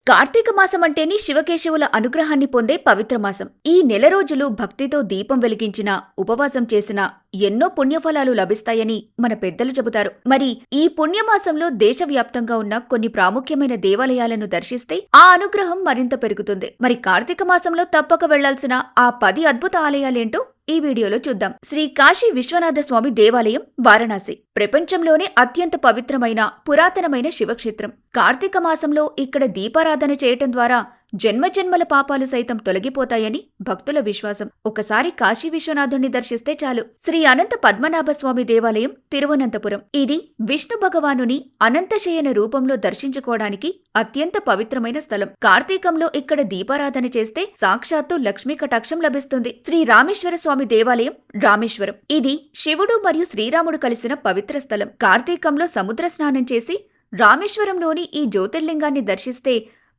కార్తీక మాసం అంటేనే శివకేశవుల అనుగ్రహాన్ని పొందే పవిత్ర మాసం. ఈ నెల రోజులు భక్తితో దీపం వెలిగించినా, ఉపవాసం చేసినా ఎన్నో పుణ్యఫలాలు లభిస్తాయని మన పెద్దలు చెబుతారు. మరి ఈ పుణ్యమాసంలో దేశవ్యాప్తంగా ఉన్న కొన్ని ప్రాముఖ్యమైన దేవాలయాలను దర్శిస్తే ఆ అనుగ్రహం మరింత పెరుగుతుంది. మరి కార్తీక మాసంలో తప్పక వెళ్లాల్సిన ఆ 10 అద్భుత ఆలయాలేంటో ఈ వీడియోలో చూద్దాం. శ్రీ కాశీ విశ్వనాథ స్వామి దేవాలయం, వారణాసి ప్రపంచంలోనే అత్యంత పవిత్రమైన పురాతనమైన శివక్షేత్రం. కార్తీక మాసంలో ఇక్కడ దీపారాధన చేయటం ద్వారా జన్మజన్మల పాపాలు సైతం తొలగిపోతాయని భక్తుల విశ్వాసం. ఒకసారి కాశీ విశ్వనాథుణ్ణి దర్శిస్తే చాలు. శ్రీ అనంత పద్మనాభస్వామి దేవాలయం, తిరువనంతపురం. ఇది విష్ణు భగవానుని అనంతశయన రూపంలో దర్శించుకోవడానికి అత్యంత పవిత్రమైన స్థలం. కార్తీకంలో ఇక్కడ దీపారాధన చేస్తే సాక్షాత్తు లక్ష్మీ కటాక్షం లభిస్తుంది. శ్రీ రామేశ్వర స్వామి దేవాలయం, రామేశ్వరం. ఇది శివుడు మరియు శ్రీరాముడు కలిసిన పవిత్ర స్థలం. కార్తీకంలో సముద్ర స్నానం చేసి రామేశ్వరంలోని ఈ జ్యోతిర్లింగాన్ని దర్శిస్తే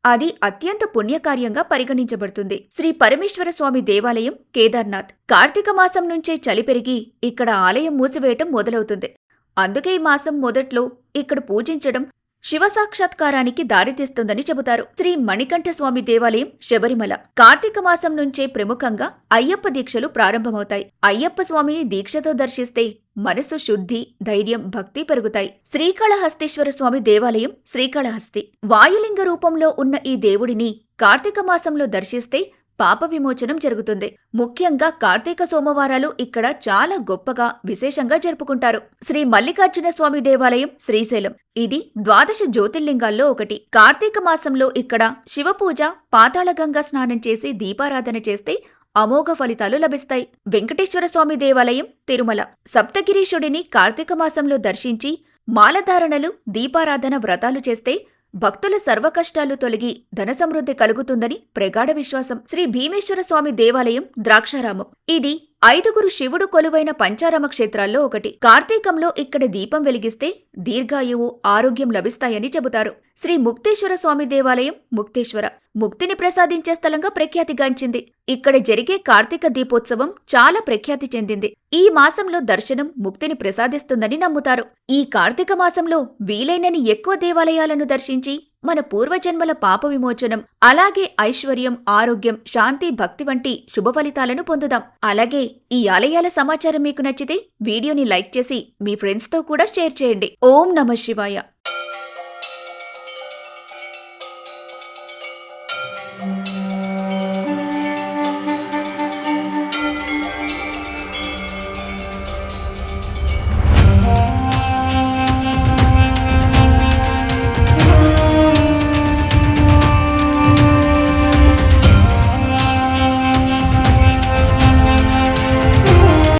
అది అత్యంత పుణ్యకార్యంగా పరిగణించబడుతుంది. శ్రీ పరమేశ్వర స్వామి దేవాలయం, కేదార్నాథ్. కార్తీక మాసం నుంచే చలి పెరిగి ఇక్కడ ఆలయం మూసివేయటం మొదలవుతుంది. అందుకే ఈ మాసం మొదట్లో ఇక్కడ పూజించడం శివ సాక్షాత్కారానికి దారితీస్తుందని చెబుతారు. శ్రీ మణికంఠ స్వామి దేవాలయం, శబరిమల. కార్తీక మాసం నుంచే ప్రముఖంగా అయ్యప్ప దీక్షలు ప్రారంభమవుతాయి. అయ్యప్ప స్వామిని దీక్షతో దర్శిస్తే మనసు శుద్ధి, ధైర్యం, భక్తి పెరుగుతాయి. శ్రీకాళహస్తీశ్వర స్వామి దేవాలయం, శ్రీకాళహస్తి. వాయులింగ రూపంలో ఉన్న ఈ దేవుడిని కార్తీక మాసంలో దర్శిస్తే పాప విమోచనం జరుగుతుంది. ముఖ్యంగా కార్తీక సోమవారాలు ఇక్కడ చాలా గొప్పగా, విశేషంగా జరుపుకుంటారు. శ్రీ మల్లికార్జున స్వామి దేవాలయం, శ్రీశైలం. ఇది 12 జ్యోతిర్లింగాల్లో ఒకటి. కార్తీక మాసంలో ఇక్కడ శివపూజ, పాతాళగంగా స్నానం చేసి దీపారాధన చేస్తే అమోఘ ఫలితాలు లభిస్తాయి. వెంకటేశ్వర స్వామి దేవాలయం, తిరుమల. సప్తగిరీశుడిని కార్తీక మాసంలో దర్శించి మాలధారణలు, దీపారాధన వ్రతాలు చేస్తే భక్తుల సర్వకష్టాలు తొలగి ధన సమృద్ధి కలుగుతుందని ప్రగాఢ విశ్వాసం. శ్రీ భీమేశ్వర స్వామి దేవాలయం, ద్రాక్షారామం. ఇది 5 శివుడు కొలువైన పంచారామ క్షేత్రాల్లో ఒకటి. కార్తీకంలో ఇక్కడ దీపం వెలిగిస్తే దీర్ఘాయువు, ఆరోగ్యం లభిస్తాయని చెబుతారు. శ్రీ ముక్తేశ్వర స్వామి దేవాలయం, ముక్తేశ్వర. ముక్తిని ప్రసాదించే స్థలంగా ప్రఖ్యాతిగాంచింది. ఇక్కడ జరిగే కార్తీక దీపోత్సవం చాలా ప్రఖ్యాతి చెందింది. ఈ మాసంలో దర్శనం ముక్తిని ప్రసాదిస్తుందని నమ్ముతారు. ఈ కార్తీక మాసంలో వీలైనని ఎక్కువ దేవాలయాలను దర్శించి మన పూర్వజన్మల పాప విమోచనం, అలాగే ఐశ్వర్యం, ఆరోగ్యం, శాంతి, భక్తి వంటి శుభ ఫలితాలను పొందుదాం. అలాగే ఈ ఆలయాల సమాచారం మీకు నచ్చితే వీడియోని లైక్ చేసి మీ ఫ్రెండ్స్తో కూడా షేర్ చేయండి. ఓం నమః శివాయ.